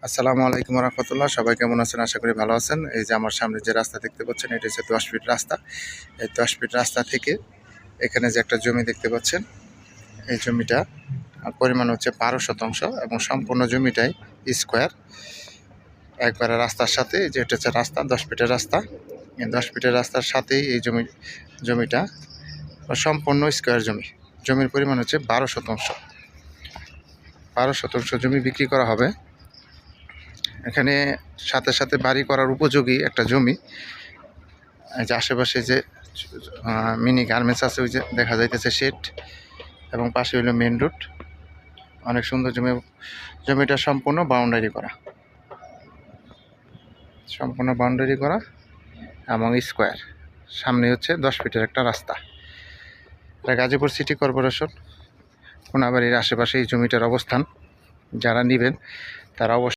আসসালামু আলাইকুম রহমতুল্লাহ। সবাই কেমন আছেন? আশা করি ভালো আছেন। এই যে আমার সামনে যে রাস্তা দেখতে পাচ্ছেন, এটা হচ্ছে 10 ফিট রাস্তা। এই 10 ফিট রাস্তা থেকে এখানে যে একটা জমি দেখতে পাচ্ছেন, এই জমিটা পরিমাণ হচ্ছে 12 শতাংশ এবং সম্পূর্ণ জমিটাই স্কোয়ার। একবারে রাস্তার সাথে, যে এটা হচ্ছে রাস্তা, 10 ফিটের রাস্তা। এই 10 ফিটের রাস্তার সাথেই এই জমিটা সম্পূর্ণ স্কোয়ার জমি। জমির পরিমাণ হচ্ছে 12 শতাংশ। 12 শতাংশ জমি বিক্রি করা হবে। এখানে সাথে সাথে বাড়ি করার উপযোগী একটা জমি। যে আশেপাশে যে মিনি গার্মেন্টস আছে, ওই যে দেখা যাইতেছে শেড, এবং পাশে হইল মেন রোড। অনেক সুন্দর জমি। জমিটা সম্পূর্ণ বাউন্ডারি করা, এবং স্কোয়ার। সামনে হচ্ছে 10 ফিটের একটা রাস্তা। এটা গাজীপুর সিটি কর্পোরেশন কোনাবাড়ির আশেপাশে এই জমিটার অবস্থান। যারা নেবেন তারা অবশ্যই